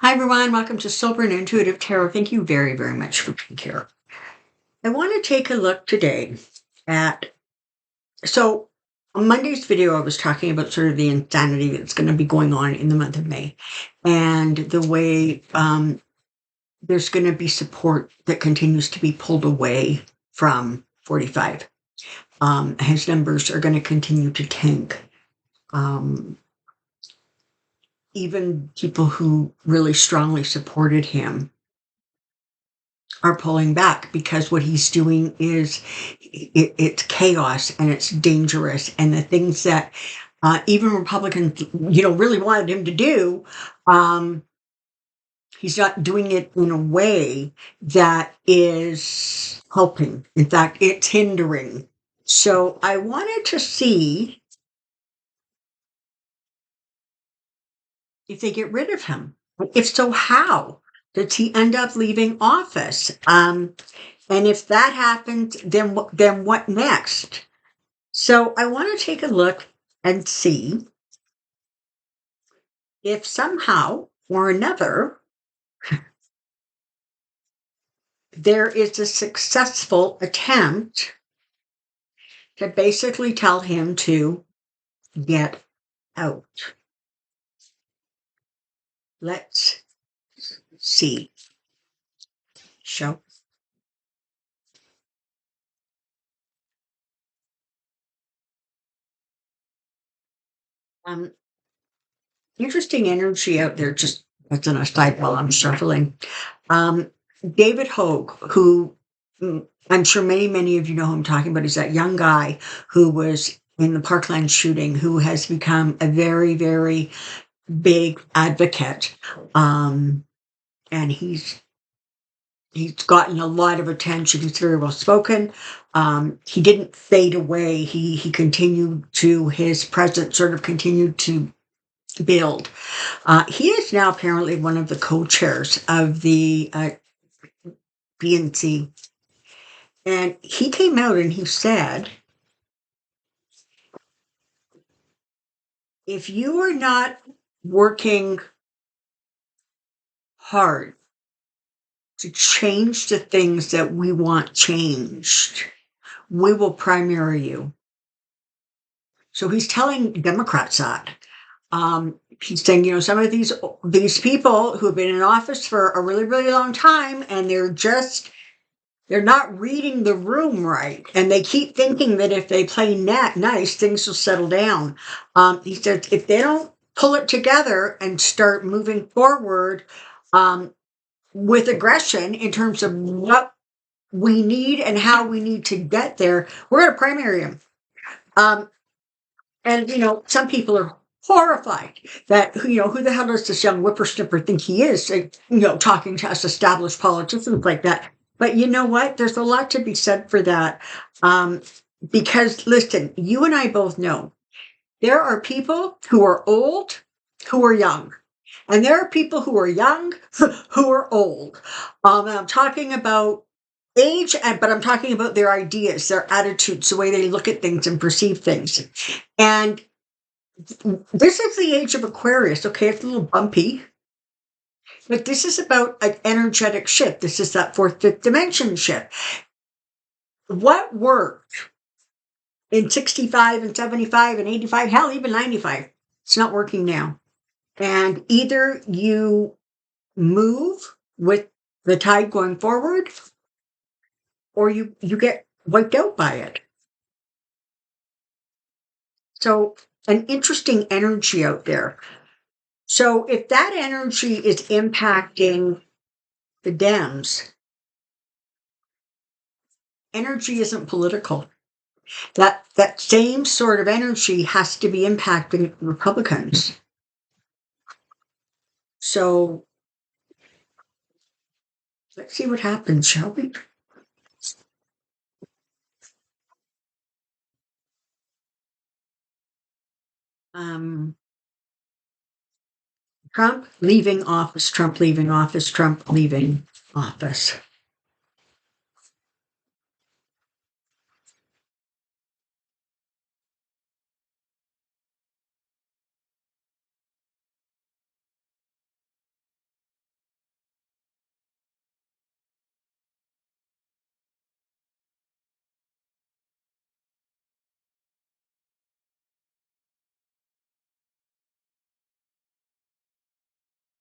Hi, everyone. Welcome to Soulprint Intuitive Tarot. Thank you very, very much for being here. I want to take a look today at, so on Monday's video, I was talking about sort of the insanity that's going to be going on in the month of May and the way there's going to be support that continues to be pulled away from 45. His numbers are going to continue to tank. Even people who really strongly supported him are pulling back because what he's doing is it's chaos and it's dangerous, and the things that even Republicans really wanted him to do, he's not doing it in a way that is helping. In fact, it's hindering. So I wanted to see if they get rid of him. If so, how does he end up leaving office? And if that happens, then what next? So I want to take a look and see if somehow or another there is a successful attempt to basically tell him to get out. Let's see. Show. Interesting energy out there, just as an aside while I'm shuffling. David Hogue, who I'm sure many of you know who I'm talking about, is that young guy who was in the Parkland shooting, who has become a very, very big advocate. And he's gotten a lot of attention. He's very well spoken. He didn't fade away. He continued to, his presence sort of continued to build. He is now apparently one of the co-chairs of the PNC. And he came out and he said, if you are not working hard to change the things that we want changed, we will primary you. So he's telling Democrats that. He's saying, some of these people who have been in office for a really, really long time, and they're not reading the room right. And they keep thinking that if they play nice, things will settle down. He said, if they don't pull it together and start moving forward with aggression in terms of what we need and how we need to get there, we're going to primary them. And, some people are horrified that, who the hell does this young whippersnapper think he is, talking to us established politicians like that. But you know what? There's a lot to be said for that. Because, listen, you and I both know there are people who are old who are young. And there are people who are young who are old. And I'm talking about age, but I'm talking about their ideas, their attitudes, the way they look at things and perceive things. And this is the age of Aquarius. Okay, it's a little bumpy, but this is about an energetic shift. This is that fourth, fifth dimension shift. What worked in 65 and 75 and 85, hell, even 95, it's not working now. And either you move with the tide going forward, or you get wiped out by it. So an interesting energy out there. So if that energy is impacting the Dems, energy isn't political. That same sort of energy has to be impacting Republicans. So let's see what happens, shall we? Trump leaving office, Trump leaving office, Trump leaving office.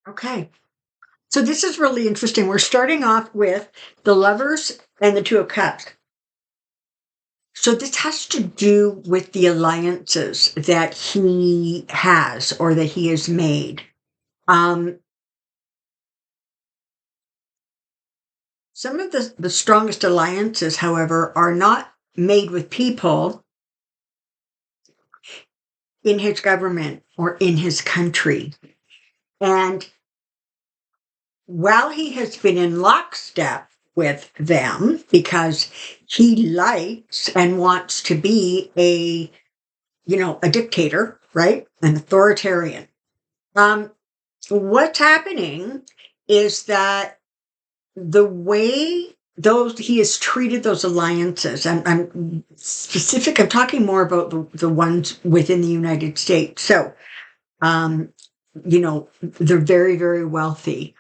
Okay. So this is really interesting. We're starting off with the Lovers and the Two of Cups. So this has to do with the alliances that he has or that he has made. Um, some of the strongest alliances, however, are not made with people in his government or in his country. And while he has been in lockstep with them because he likes and wants to be a dictator, right? An authoritarian. Um, what's happening is that the way those he has treated those alliances, I'm specific, I'm talking more about the ones within the United States. So, um, they're very, very wealthy.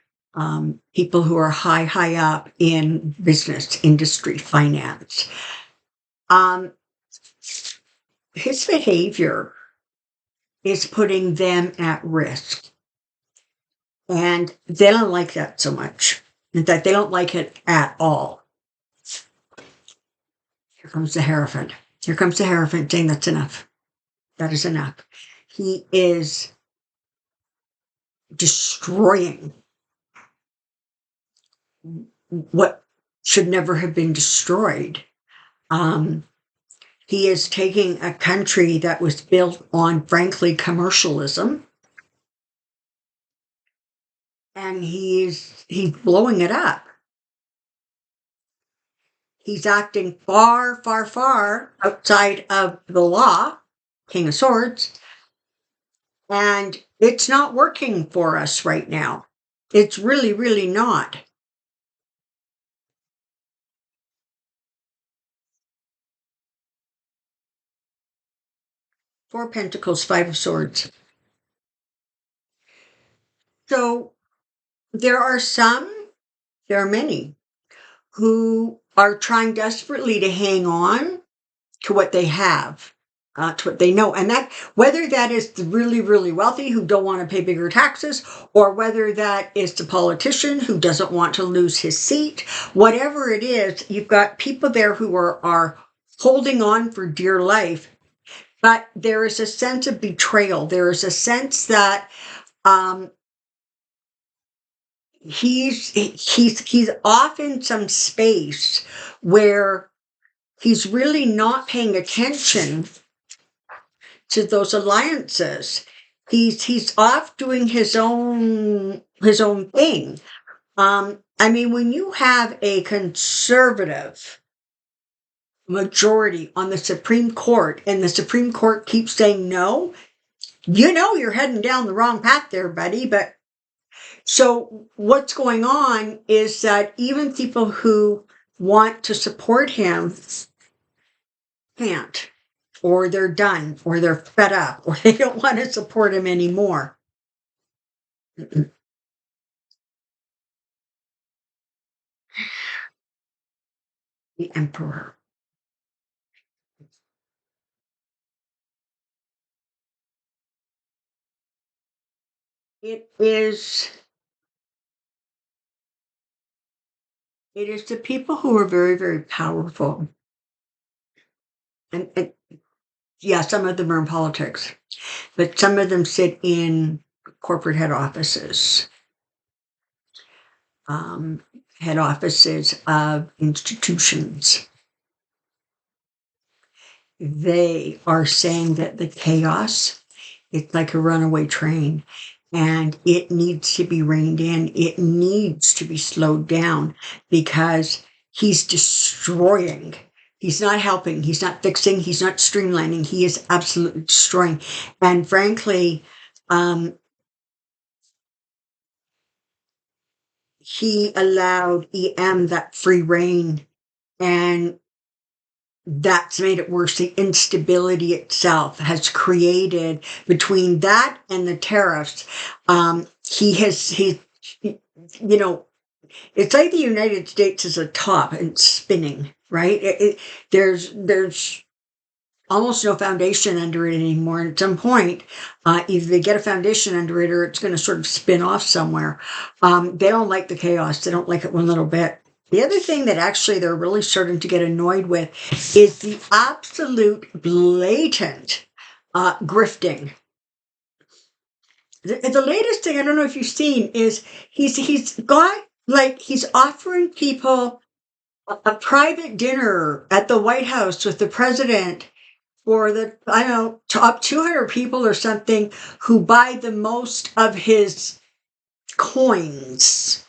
People who are high up in business, industry, finance. Um, his behavior is putting them at risk. And they don't like that so much. In fact, they don't like it at all. Here comes the Hierophant. Here comes the Hierophant saying that's enough. That is enough. He is destroying what should never have been destroyed. Um, he is taking a country that was built on, frankly, commercialism, and he's blowing it up. He's acting far, far, far outside of the law, King of Swords, and it's not working for us right now. It's really, really not. Four Pentacles, Five of Swords. So there are many who are trying desperately to hang on to what they have, to what they know. And that, whether that is the really, really wealthy who don't want to pay bigger taxes, or whether that is the politician who doesn't want to lose his seat, whatever it is, you've got people there who are holding on for dear life. But there is a sense of betrayal. There is a sense that um, he's off in some space where he's really not paying attention to those alliances. He's off doing his own thing. I mean, when you have a conservative majority on the Supreme Court and the Supreme Court keeps saying no, you're heading down the wrong path there, buddy. But so what's going on is that even people who want to support him can't, or they're done, or they're fed up, or they don't want to support him anymore. The Emperor. It is it is the people who are very, very powerful. And yeah, some of them are in politics, but some of them sit in corporate head offices, um, head offices of institutions. They are saying that the chaos, it's like a runaway train and it needs to be reined in. It needs to be slowed down because he's destroying. He's not helping. He's not fixing. He's not streamlining. He is absolutely destroying. And frankly, he allowed EM that free reign, and that's made it worse. The instability itself has created between that and the tariffs. You know, it's like the United States is a top and spinning, right? There's almost no foundation under it anymore. And at some point, either they get a foundation under it or it's going to sort of spin off somewhere. They don't like the chaos. They don't like it one little bit. The other thing that actually they're really starting to get annoyed with is the absolute blatant grifting. The latest thing, I don't know if you've seen, is he's offering people a private dinner at the White House with the president for the, I don't know, top 200 people or something who buy the most of his coins.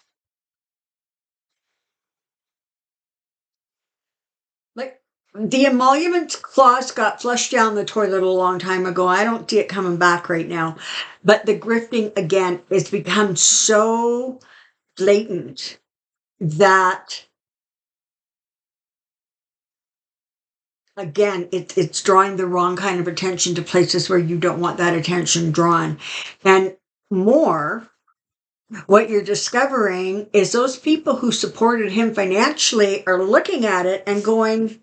Like, the emoluments clause got flushed down the toilet a long time ago. I don't see it coming back right now. But the grifting, again, has become so blatant that, again, it's drawing the wrong kind of attention to places where you don't want that attention drawn. And more, what you're discovering is those people who supported him financially are looking at it and going,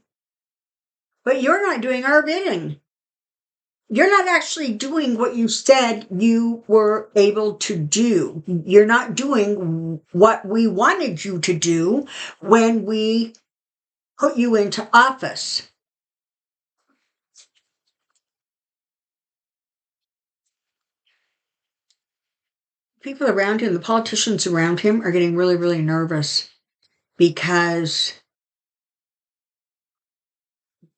but you're not doing our bidding. You're not actually doing what you said you were able to do. You're not doing what we wanted you to do when we put you into office. People around him, the politicians around him, are getting really, really nervous because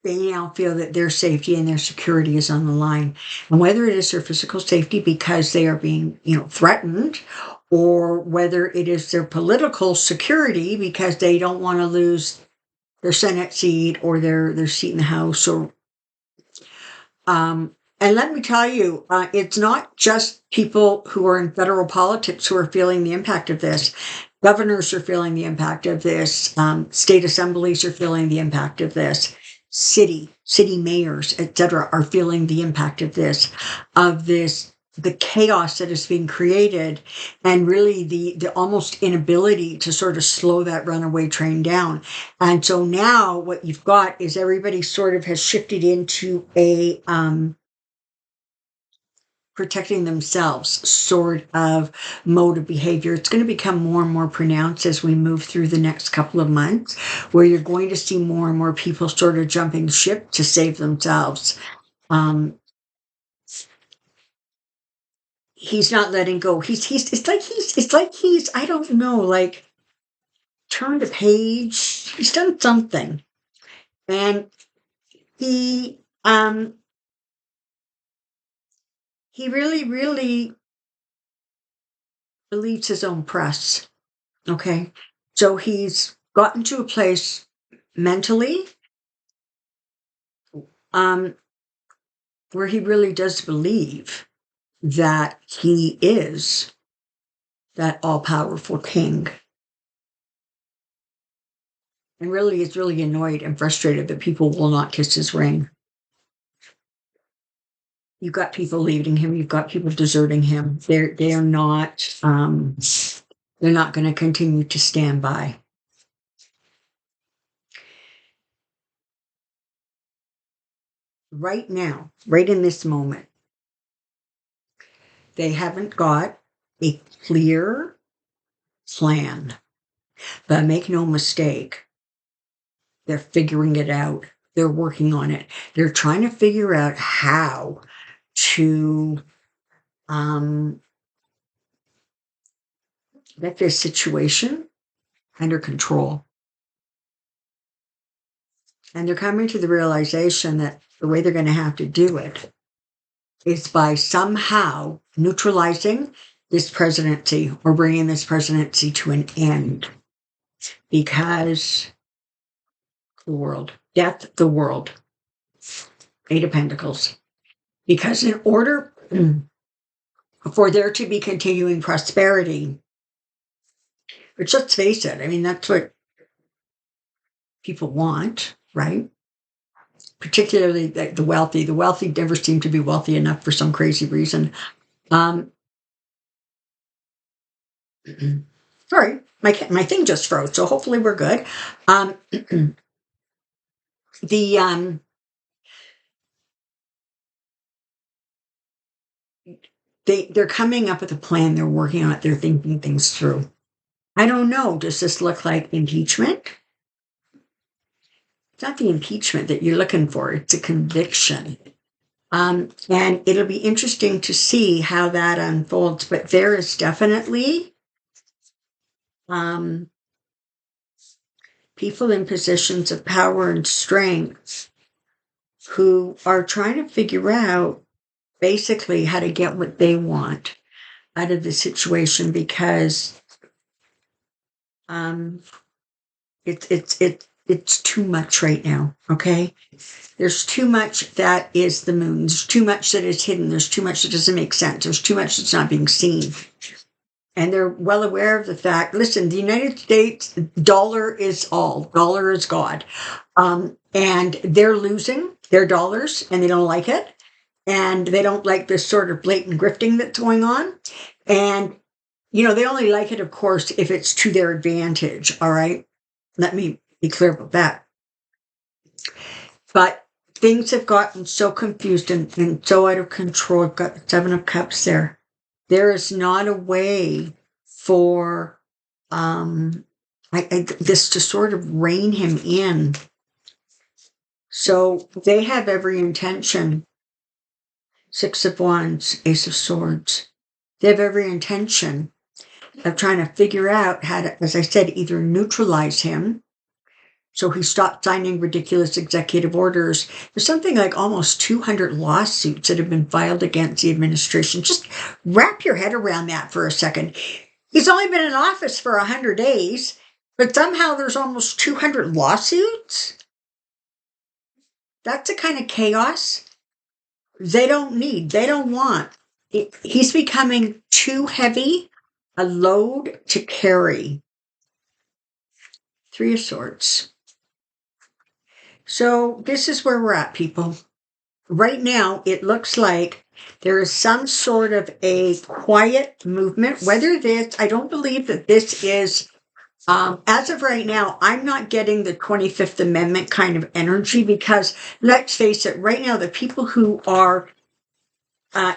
they now feel that their safety and their security is on the line. And whether it is their physical safety because they are being, threatened, or whether it is their political security because they don't want to lose their Senate seat or their seat in the House, or and let me tell you, it's not just people who are in federal politics who are feeling the impact of this. Governors are feeling the impact of this. State assemblies are feeling the impact of this. City mayors, etc., are feeling the impact of this, the chaos that is being created, and really the almost inability to sort of slow that runaway train down. And so now what you've got is everybody sort of has shifted into a protecting themselves sort of mode of behavior. It's going to become more and more pronounced as we move through the next couple of months, where you're going to see more and more people sort of jumping ship to save themselves. He's not letting go. It's like he's, I don't know, like, turned a page. He's done something. And he really, really believes his own press. Okay. So he's gotten to a place mentally where he really does believe that he is that all-powerful king. And really is really annoyed and frustrated that people will not kiss his ring. You've got people leaving him. You've got people deserting him. They're not going to continue to stand by. Right now, right in this moment, they haven't got a clear plan. But make no mistake, they're figuring it out. They're working on it. They're trying to figure out how to get this situation under control. And they're coming to the realization that the way they're going to have to do it is by somehow neutralizing this presidency or bringing this presidency to an end. Because the world, the world, Eight of Pentacles. Because in order for there to be continuing prosperity, which, let's face it, I mean, that's what people want, right? Particularly the wealthy. The wealthy never seem to be wealthy enough for some crazy reason. Sorry, my thing just froze, so hopefully we're good. they're coming up with a plan, they're working on it, they're thinking things through. I don't know, does this look like impeachment? It's not the impeachment that you're looking for, it's a conviction. And it'll be interesting to see how that unfolds, but there is definitely people in positions of power and strength who are trying to figure out basically how to get what they want out of the situation, because it's too much right now. Okay, there's too much that is the moon. There's too much that is hidden. There's too much that doesn't make sense. There's too much that's not being seen. And they're well aware of the fact, listen, the United States dollar is all. Dollar is God. And they're losing their dollars and they don't like it. And they don't like this sort of blatant grifting that's going on. And, they only like it, of course, if it's to their advantage. All right. Let me be clear about that. But things have gotten so confused and so out of control. I've got the Seven of Cups there. There is not a way for this to sort of rein him in. So they have every intention. Six of Wands, Ace of Swords. They have every intention of trying to figure out how to, as I said, either neutralize him, so he stopped signing ridiculous executive orders. There's something like almost 200 lawsuits that have been filed against the administration. Just wrap your head around that for a second. He's only been in office for 100 days, but somehow there's almost 200 lawsuits. That's the kind of chaos they don't want. He's becoming too heavy, a load to carry. Three of Swords. So this is where we're at, people. Right now, it looks like there is some sort of a quiet movement. Whether this, I don't believe that this is, as of right now, I'm not getting the 25th Amendment kind of energy, because let's face it, right now, the people who are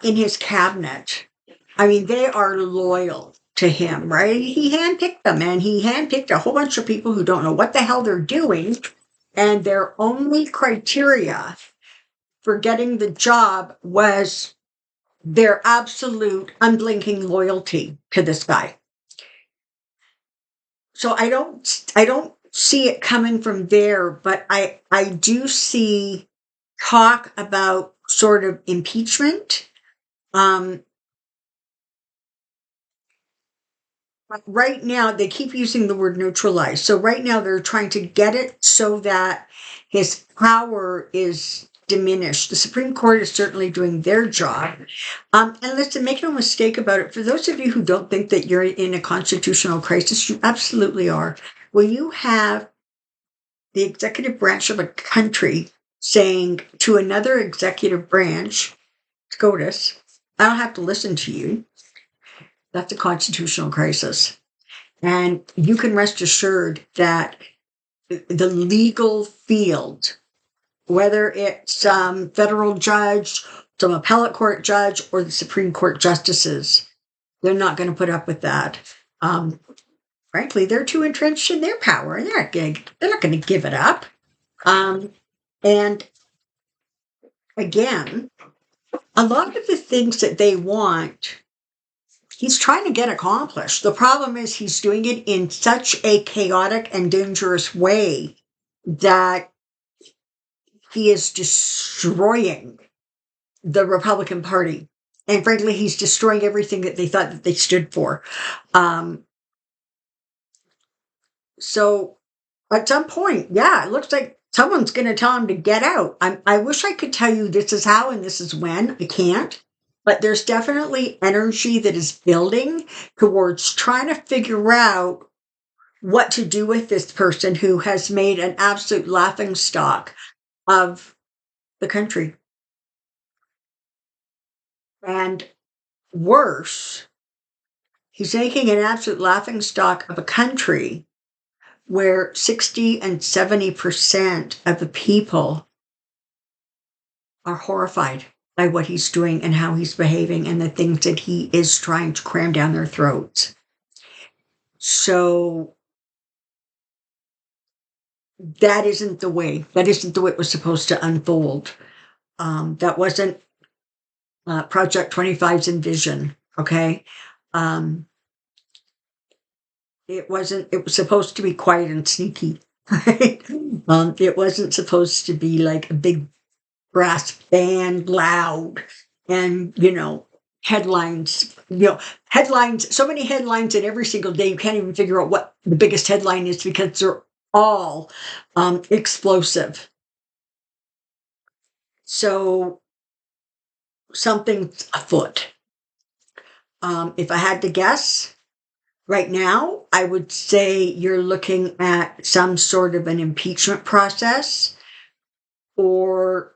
in his cabinet, I mean, they are loyal to him, right? He handpicked them, and he handpicked a whole bunch of people who don't know what the hell they're doing. And their only criteria for getting the job was their absolute unblinking loyalty to this guy. So I don't see it coming from there, but I do see talk about sort of impeachment. Right now, they keep using the word neutralize. So right now, they're trying to get it so that his power is diminished. The Supreme Court is certainly doing their job. And listen, make no mistake about it. For those of you who don't think that you're in a constitutional crisis, you absolutely are. When you have the executive branch of a country saying to another executive branch, SCOTUS, I don't have to listen to you. That's a constitutional crisis. And you can rest assured that the legal field, whether it's some federal judge, some appellate court judge, or the Supreme Court justices, they're not going to put up with that. Frankly, they're too entrenched in their power, and they're not going to give it up. And again, a lot of the things that they want, he's trying to get accomplished. The problem is he's doing it in such a chaotic and dangerous way that he is destroying the Republican Party. And frankly, he's destroying everything that they thought that they stood for. So at some point, yeah, it looks like someone's going to tell him to get out. I wish I could tell you this is how and this is when. I can't. But there's definitely energy that is building towards trying to figure out what to do with this person who has made an absolute laughingstock of the country. And worse, he's making an absolute laughingstock of a country where 60 and 70% of the people are horrified by what he's doing and how he's behaving and the things that he is trying to cram down their throats. So that isn't the way. That isn't the way it was supposed to unfold. That wasn't Project 25's envision. Okay. It wasn't. It was supposed to be quiet and sneaky. Right? It wasn't supposed to be like a big brass band, loud, and headlines. Headlines. So many headlines that every single day you can't even figure out what the biggest headline is because they're all explosive. So something's afoot. If I had to guess, right now, I would say you're looking at some sort of an impeachment process or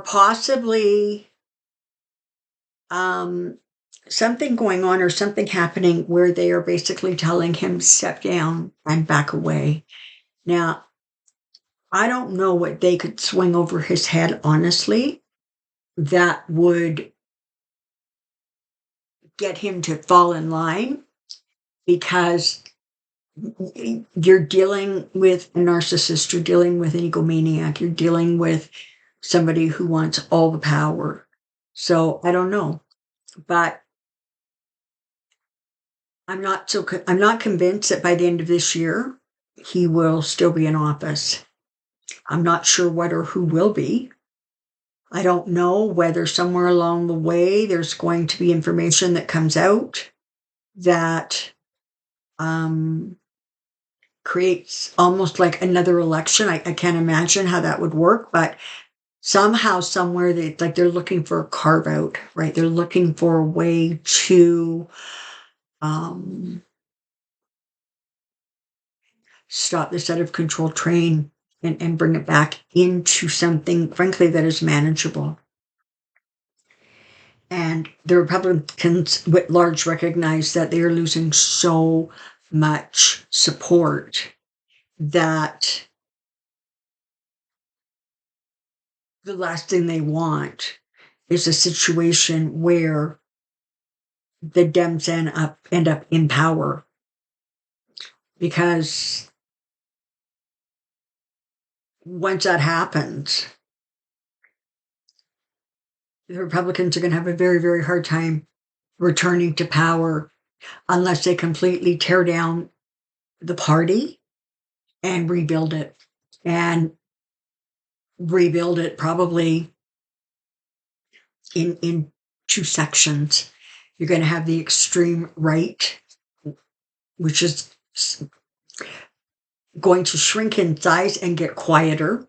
possibly something going on or something happening where they are basically telling him step down and back away. Now, I don't know what they could swing over his head, honestly, that would get him to fall in line, because you're dealing with a narcissist, you're dealing with an egomaniac, you're dealing with somebody who wants all the power. So I don't know, but I'm not convinced that by the end of this year he will still be in office. I'm not sure what or who will be. I don't know whether somewhere along the way there's going to be information that comes out that creates almost like another election. I can't imagine how that would work, but somehow, somewhere, they're looking for a carve out, right? They're looking for a way to stop this out of control train and bring it back into something, frankly, that is manageable. And the Republicans writ large recognize that they are losing so much support that the last thing they want is a situation where the Dems end up in power, because once that happens, the Republicans are going to have a very, very hard time returning to power unless they completely tear down the party and rebuild it. And rebuild it probably in two sections. You're going to have the extreme right, which is going to shrink in size and get quieter.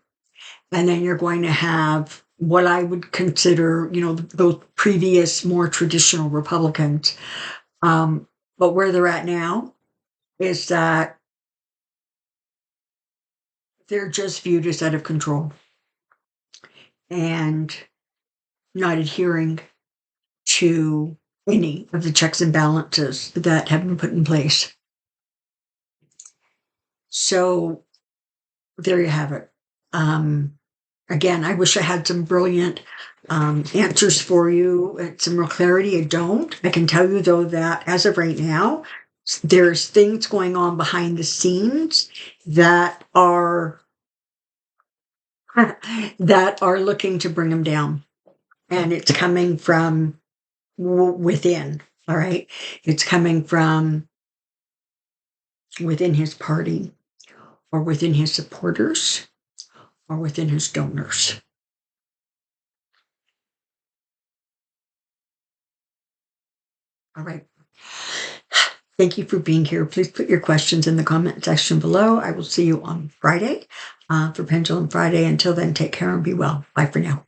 And then you're going to have what I would consider, those previous, more traditional Republicans. But where they're at now is that they're just viewed as out of control and not adhering to any of the checks and balances that have been put in place. So there you have it. Again, I wish I had some brilliant answers for you, some real clarity. I don't. I can tell you, though, that as of right now, there's things going on behind the scenes that are looking to bring him down. And it's coming from within, all right? It's coming from within his party, or within his supporters, or within his donors. All right. Thank you for being here. Please put your questions in the comment section below. I will see you on Friday for Pendulum Friday. Until then, take care and be well. Bye for now.